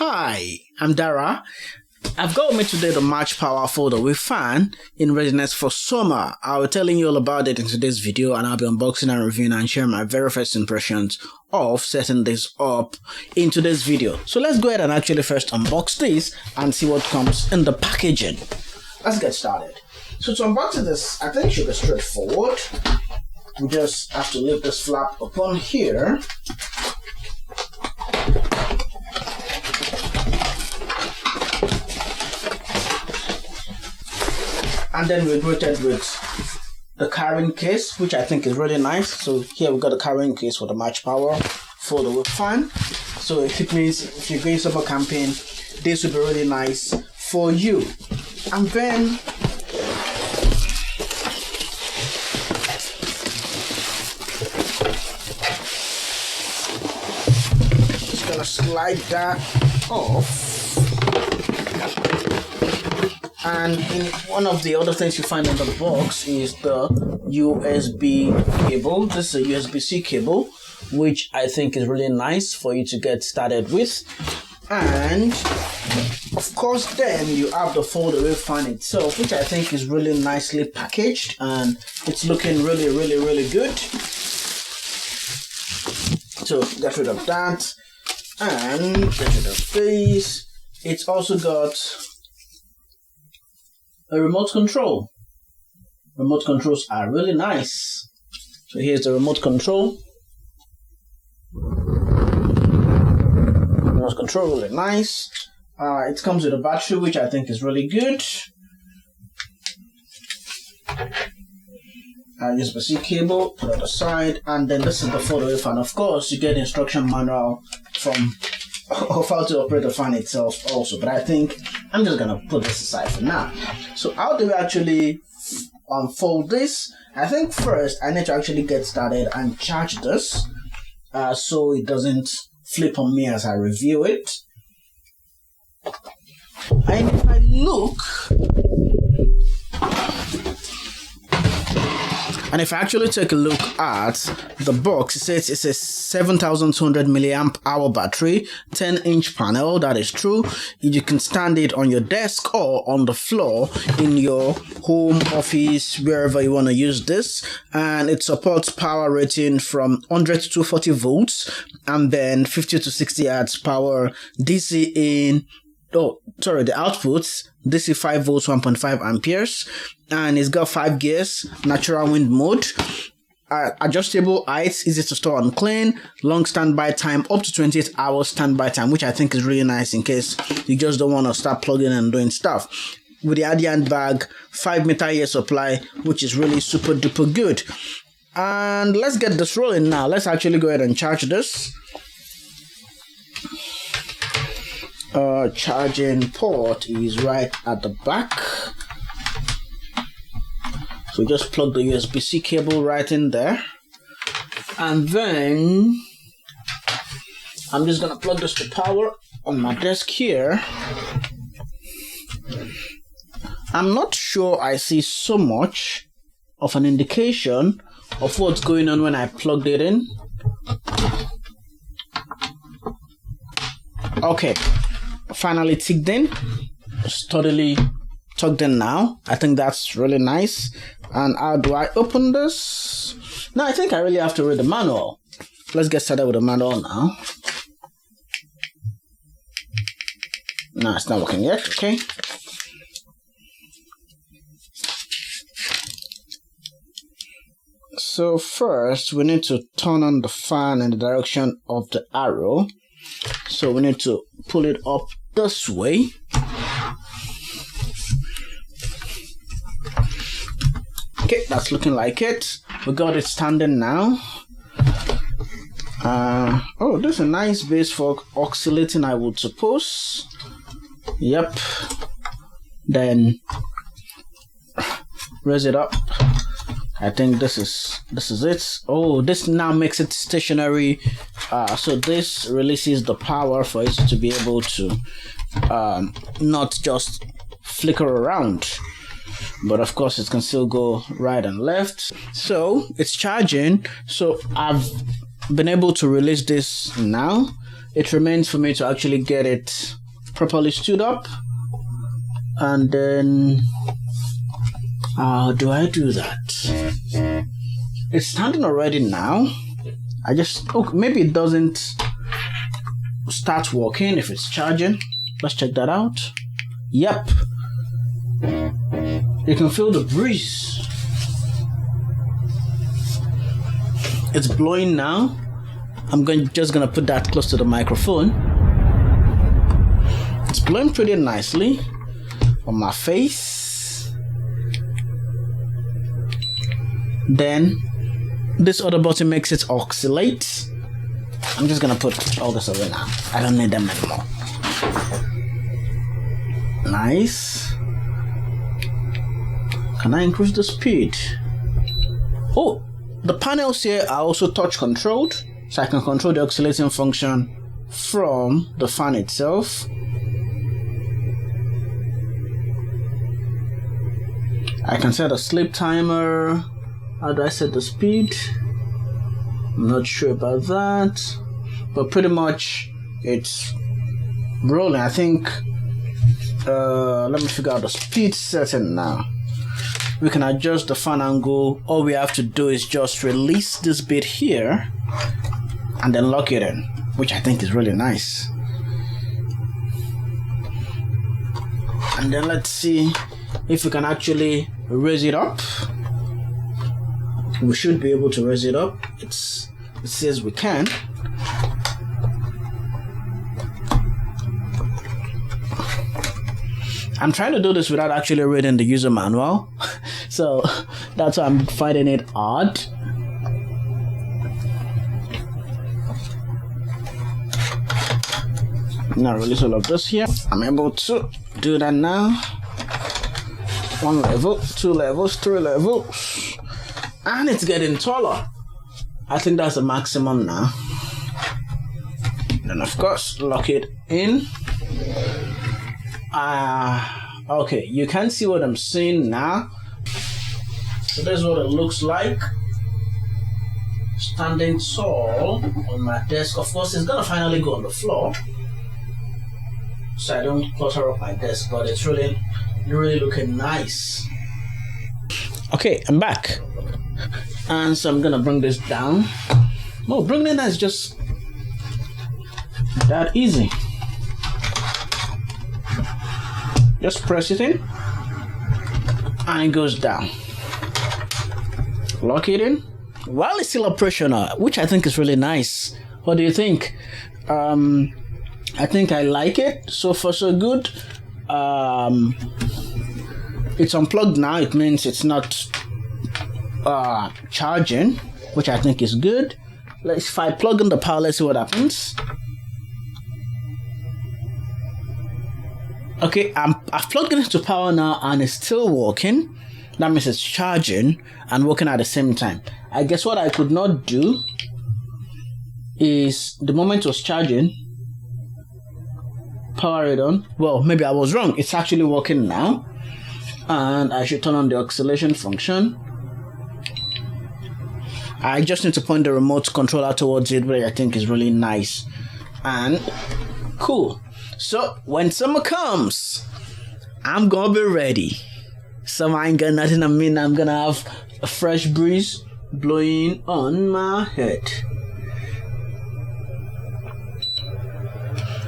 Hi, I'm Dara. I've got with me today the MarchPower Foldaway fan in readiness for summer. I'll be telling you all about it in today's video, and I'll be unboxing and reviewing and sharing my very first impressions of setting this up in today's video. So let's go ahead and actually first unbox this and see what comes in the packaging. Let's get started. So to unbox this, I think it should be straightforward. We just have to lift this flap upon here. And then we're greeted with the carrying case, which I think is really nice. So here we've got the carrying case for the MarchPower Foldaway fan. So it means if you're going summer camping, this will be really nice for you. And then just gonna slide that off. And in one of the other things you find in the box is the USB cable. This is a USB-C cable, which I think is really nice for you to get started with. And of course, then you have the foldaway fan itself, which I think is really nicely packaged, and it's looking really good. So get rid of that and get rid of this. It's also got a remote control. Remote controls are really nice. So here's the remote control. Remote control, really nice. It comes with a battery, which I think is really good. USB-C cable to the other side, and then this is the foldaway fan. Of course, you get the instruction manual of how to operate the fan itself also, but I think I'm just gonna put this aside for now. So how do we actually unfold this? I think first I need to actually get started and charge this so it doesn't flip on me as I review it. And if I look, and if I actually take a look at the box, it says it's a 7,200 milliamp hour battery, 10-inch panel. That is true. You can stand it on your desk or on the floor in your home, office, wherever you want to use this. And it supports power rating from 100 to 240 volts, and then 50 to 60 hertz power DC in. The outputs DC 5 volts 1.5 amperes, and it's got 5 gears, natural wind mode, adjustable height, easy to store and clean, long standby time, up to 28 hours standby time, which I think is really nice in case you just don't want to start plugging and doing stuff. With the Adient bag, 5 meter year supply, which is really super duper good. And let's get this rolling now. Let's actually go ahead and charge this. Charging port is right at the back, so just plug the USB-C cable right in there, and then I'm just gonna plug this to power on my desk here. I'm not sure I see so much of an indication of what's going on when I plugged it in. Okay, finally ticked in. It's totally tucked in now. I think that's really nice. And how do I open this? Now I think I really have to read the manual. Let's get started with the manual now. No, it's not working yet. Okay. So first we need to turn on the fan in the direction of the arrow. So we need to pull it up this way. Okay, that's looking like it. We got it standing now. Oh, this is a nice base for oscillating, I would suppose. Yep. Then raise it up. I think this is it. Oh, this now makes it stationary. So this releases the power for it to be able to not just flicker around, but of course it can still go right and left. So it's charging. So I've been able to release this now, it remains for me to actually get it properly stood up. And then how do I do that? It's standing already now. Maybe it doesn't start working if it's charging. Let's check that out. Yep. You can feel the breeze. It's blowing now. I'm just gonna put that close to the microphone. It's blowing pretty nicely on my face. Then this other button makes it oscillate. I'm just gonna put all this away now. I don't need them anymore. Nice. Can I increase the speed? Oh, the panels here are also touch controlled, so I can control the oscillating function from the fan itself. I can set a sleep timer. How do I set the speed? I'm not sure about that, but pretty much it's rolling. I think let me figure out the speed setting now. We can adjust the fan angle. All we have to do is just release this bit here and then lock it in, which I think is really nice. And then let's see if we can actually raise it up. We should be able to raise it up. It says we can. I'm trying to do this without actually reading the user manual, so that's why I'm finding it odd. Now release all of this here. I'm able to do that now. 1 level, 2 levels, 3 levels, and it's getting taller. I think that's the maximum now. Then of course lock it in. Okay, you can see what I'm seeing now. So this is what it looks like. Standing tall on my desk. Of course, it's gonna finally go on the floor, so I don't clutter up my desk, but it's really looking nice. Okay, I'm back. And so I'm gonna bring this down. No, bringing it down is just that easy. Just press it in and it goes down. Lock it in while it's still operational, which I think is really nice. What do you think? I think I like it. So far so good. It's unplugged now. It means it's not charging, which I think is good. If I plug in the power, let's see what happens. Okay, I've plugged it into power now and it's still working. That means it's charging and working at the same time. I guess what I could not do is the moment it was charging, power it on. Well, maybe I was wrong. It's actually working now. And I should turn on the oscillation function. I just need to point the remote controller towards it, which I think is really nice and cool. So when summer comes, I'm gonna be ready. Summer ain't got nothing to mean. I'm gonna have a fresh breeze blowing on my head.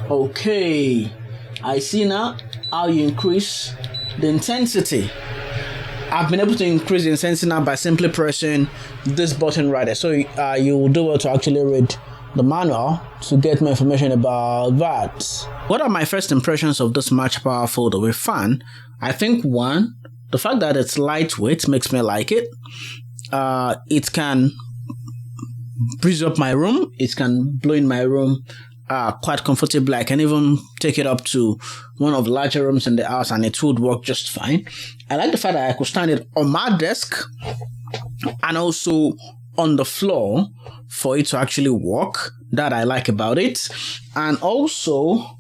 Okay, I see now how you increase the intensity. I've been able to increase the intensity now by simply pressing this button right there. So you will do well to actually read the manual to get more information about that. What are my first impressions of this MarchPower Foldaway fan? I think one, the fact that it's lightweight makes me like it. It can breeze up my room. It can blow in my room quite comfortably. I can even take it up to one of the larger rooms in the house and it would work just fine. I like the fact that I could stand it on my desk and also on the floor for it to actually work. That I like about it. And also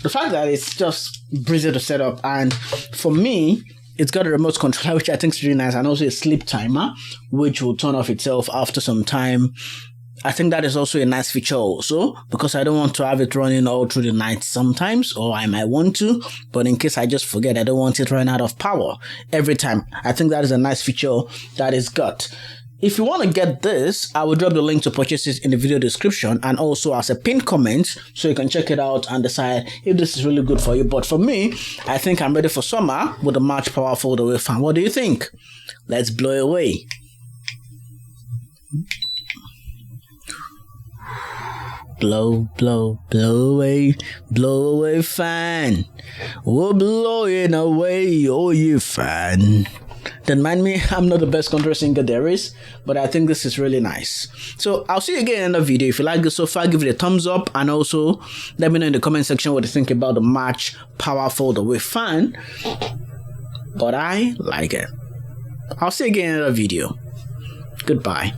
the fact that it's just breezy to set up, and for me it's got a remote controller, which I think is really nice, and also a sleep timer which will turn off itself after some time I think that is also a nice feature also, because I don't want to have it running all through the night sometimes, or I might want to, but in case I just forget, I don't want it running out of power every time. I think that is a nice feature that is got. If you want to get this, I will drop the link to purchase it in the video description and also as a pinned comment, so you can check it out and decide if this is really good for you. But for me, I think I'm ready for summer with the MarchPower Foldaway fan. What do you think? Let's blow away. Blow, blow, blow away fan. We're blowing away, oh you fan. Don't mind me, I'm not the best country singer there is, but I think this is really nice. So I'll see you again in the video. If you like this so far, give it a thumbs up, and also let me know in the comment section what you think about the MarchPower Foldaway fan. But I like it. I'll see you again in the video. Goodbye.